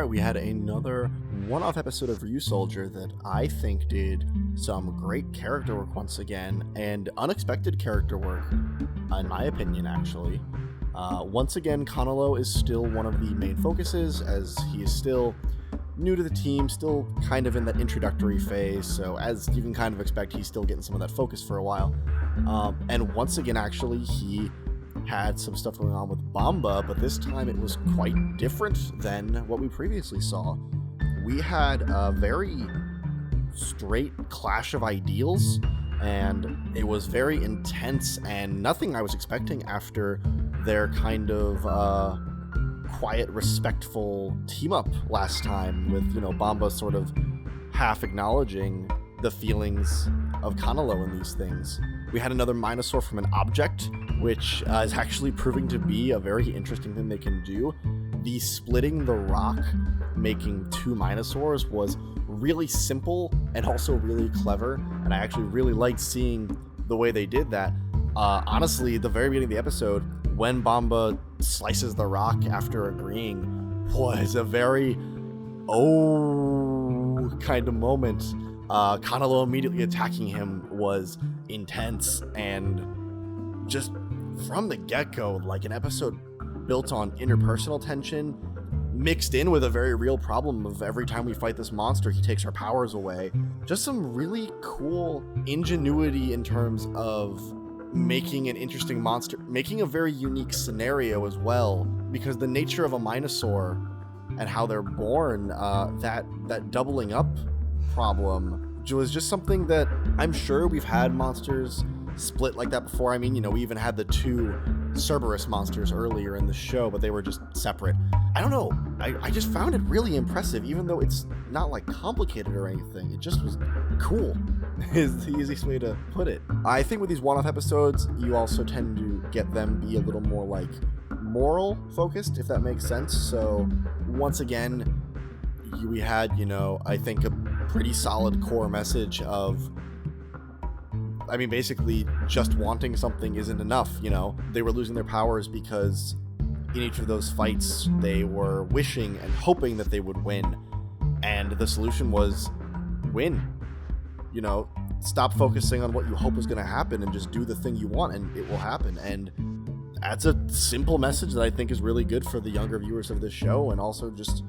Alright, we had another one-off episode of Ryusoulger that I think did some great character work once again, and unexpected character work, in my opinion, actually. Once again, Kanalo is still one of the main focuses, as he is still new to the team, still kind of in that introductory phase, so as you can kind of expect, he's still getting some of that focus for a while. And once again, actually, he had some stuff going on with Bamba, but this time it was quite different than what we previously saw. We had a very straight clash of ideals, and it was very intense and nothing I was expecting after their kind of quiet, respectful team-up last time with, Bamba sort of half acknowledging the feelings of Kanalo in these things. We had another Minosaur from an object, which is actually proving to be a very interesting thing they can do. The splitting the rock, making two Minosaurs, was really simple and also really clever, and I actually really liked seeing the way they did that. Honestly, at the very beginning of the episode, when Bamba slices the rock after agreeing, was a very kind of moment. Kanalo immediately attacking him was intense, and just from the get-go, like an episode built on interpersonal tension, mixed in with a very real problem of every time we fight this monster, he takes our powers away. Just some really cool ingenuity in terms of making an interesting monster, making a very unique scenario as well, because the nature of a Minosaur and how they're born, that doubling up problem was just something that I'm sure we've had monsters split like that before. I mean, we even had the two Cerberus monsters earlier in the show, but they were just separate. I don't know, I just found it really impressive, even though it's not like complicated or anything. It just was cool is the easiest way to put it. I think with these one-off episodes, you also tend to get them be a little more like moral focused, if that makes sense. So once again, we had, I think a pretty solid core message of, basically just wanting something isn't enough. They were losing their powers because in each of those fights they were wishing and hoping that they would win, and the solution was win. Stop focusing on what you hope is going to happen and just do the thing you want and it will happen. And that's a simple message that I think is really good for the younger viewers of this show, and also just,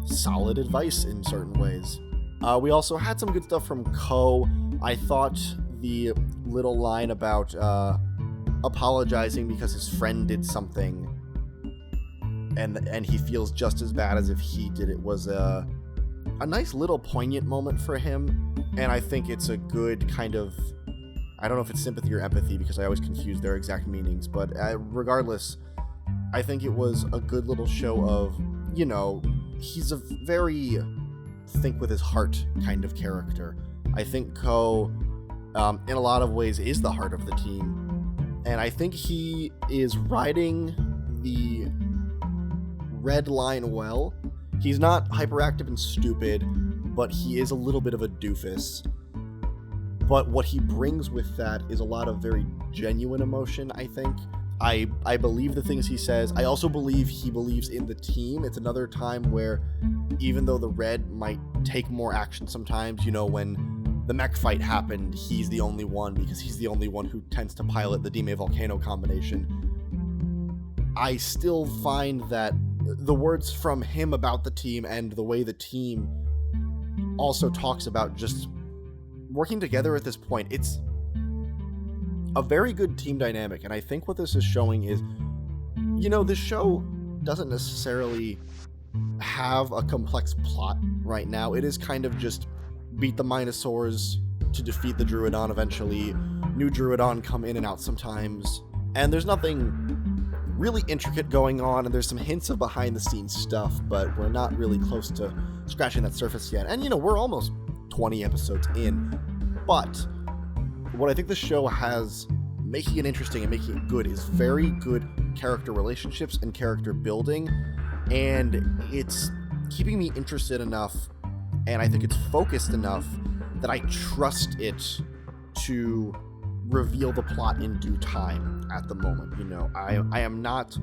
solid advice in certain ways. We also had some good stuff from Ko. I thought the little line about apologizing because his friend did something and he feels just as bad as if he did it was a nice little poignant moment for him, and I think it's a good kind of, I don't know if it's sympathy or empathy because I always confuse their exact meanings, but regardless, I think it was a good little show of, he's a very think with his heart kind of character. I think Ko, in a lot of ways, is the heart of the team, and I think he is riding the red line well. He's not hyperactive and stupid, but he is a little bit of a doofus. But what he brings with that is a lot of very genuine emotion, I think. I believe the things he says. I also believe he believes in the team. It's another time where, even though the red might take more action sometimes, when the mech fight happened, he's the only one, because he's the only one who tends to pilot the Dime Volcano combination. I still find that the words from him about the team and the way the team also talks about just working together at this point, it's a very good team dynamic. And I think what this is showing is, this show doesn't necessarily have a complex plot right now. It is kind of just beat the Minosaurs to defeat the Druidon eventually. New Druidon come in and out sometimes, and there's nothing really intricate going on, and there's some hints of behind the scenes stuff, but we're not really close to scratching that surface yet. And we're almost 20 episodes in, but what I think the show has making it interesting and making it good is very good character relationships and character building, and it's keeping me interested enough, and I think it's focused enough that I trust it to reveal the plot in due time at the moment. I am not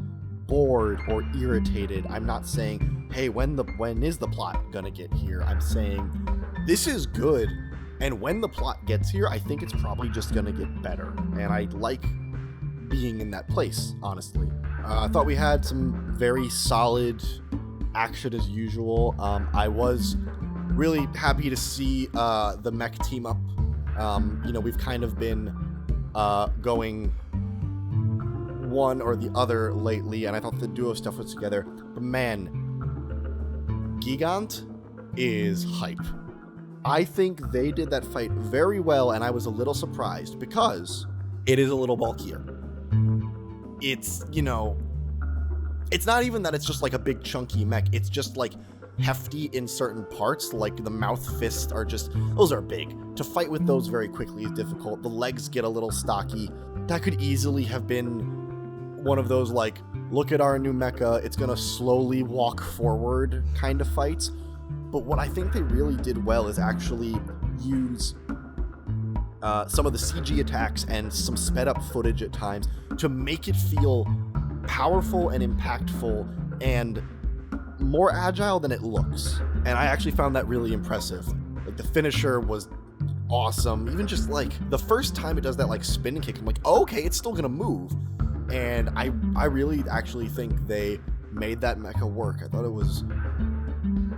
bored or irritated. I'm not saying, hey, when is the plot gonna get here? I'm saying this is good, and when the plot gets here, I think it's probably just gonna get better. And I like being in that place, honestly. I thought we had some very solid action as usual. I was really happy to see the mech team up. We've kind of been going one or the other lately, and I thought the duo stuff was together. But man, Gigant is hype. I think they did that fight very well, and I was a little surprised because it is a little bulkier. It's, it's not even that it's just like a big chunky mech. It's just like hefty in certain parts, like the mouth fists those are big. To fight with those very quickly is difficult. The legs get a little stocky. That could easily have been one of those, like, look at our new mecha, it's gonna slowly walk forward kind of fights. But what I think they really did well is actually use some of the CG attacks and some sped up footage at times to make it feel powerful and impactful and more agile than it looks. And I actually found that really impressive. Like, the finisher was awesome. Even just like the first time it does that like spin kick, I'm like, oh, okay, it's still gonna move. And I really actually think they made that mecha work. I thought it was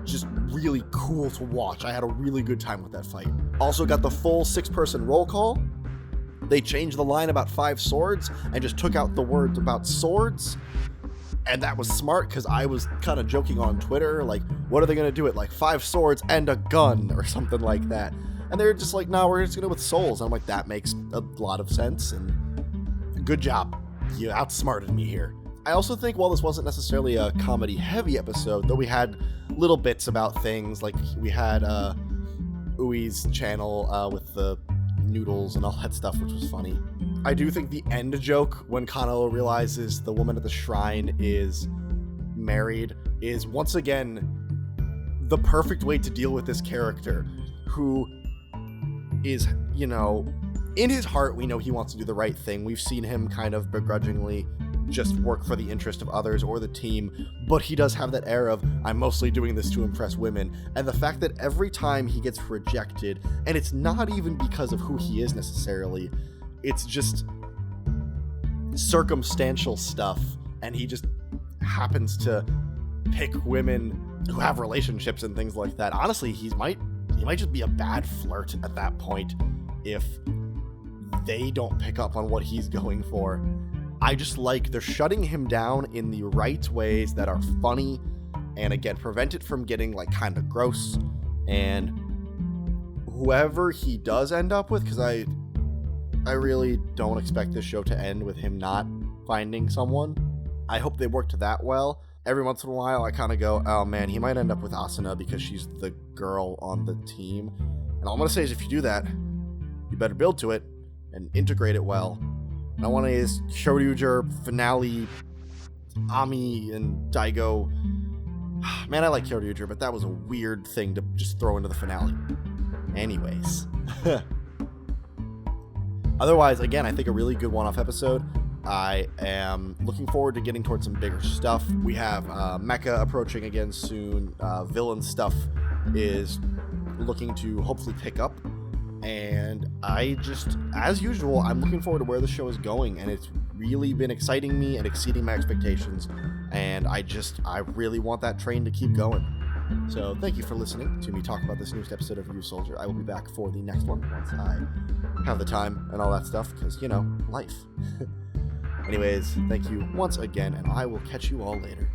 just really cool to watch. I had a really good time with that fight. Also got the full 6-person roll call. They changed the line about 5 swords and just took out the words about swords. And that was smart, because I was kind of joking on Twitter, like, what are they going to do it? Like 5 swords and a gun or something like that. And they're just like, no, we're just going to do it with souls. And I'm like, that makes a lot of sense, and good job. You outsmarted me here. I also think while this wasn't necessarily a comedy-heavy episode, though we had little bits about things, like we had Ui's channel with the noodles and all that stuff, which was funny. I do think the end joke when Kanalo realizes the woman at the shrine is married is once again the perfect way to deal with this character who is, in his heart, we know he wants to do the right thing. We've seen him kind of begrudgingly just work for the interest of others or the team, but he does have that air of, I'm mostly doing this to impress women. And the fact that every time he gets rejected, and it's not even because of who he is necessarily, it's just circumstantial stuff, and he just happens to pick women who have relationships and things like that. Honestly, he might just be a bad flirt at that point if they don't pick up on what he's going for. I just like they're shutting him down in the right ways that are funny and, again, prevent it from getting like kind of gross. And whoever he does end up with, because I really don't expect this show to end with him not finding someone. I hope they worked that well. Every once in a while I kind of go, oh man, he might end up with Asuna because she's the girl on the team. And all I'm going to say is, if you do that, you better build to it and integrate it well. And I want to is Kyoryuger, Finale, Ami, and Daigo. Man, I like Kyoryuger, but that was a weird thing to just throw into the finale. Anyways. Otherwise, again, I think a really good one-off episode. I am looking forward to getting towards some bigger stuff. We have Mecha approaching again soon. Villain stuff is looking to hopefully pick up. And I just, as usual, I'm looking forward to where the show is going, and it's really been exciting me and exceeding my expectations, and I really want that train to keep going. So thank you for listening to me talk about this newest episode of Ryusoulger. I will be back for the next one once I have the time and all that stuff, because, life. Anyways, thank you once again, and I will catch you all later.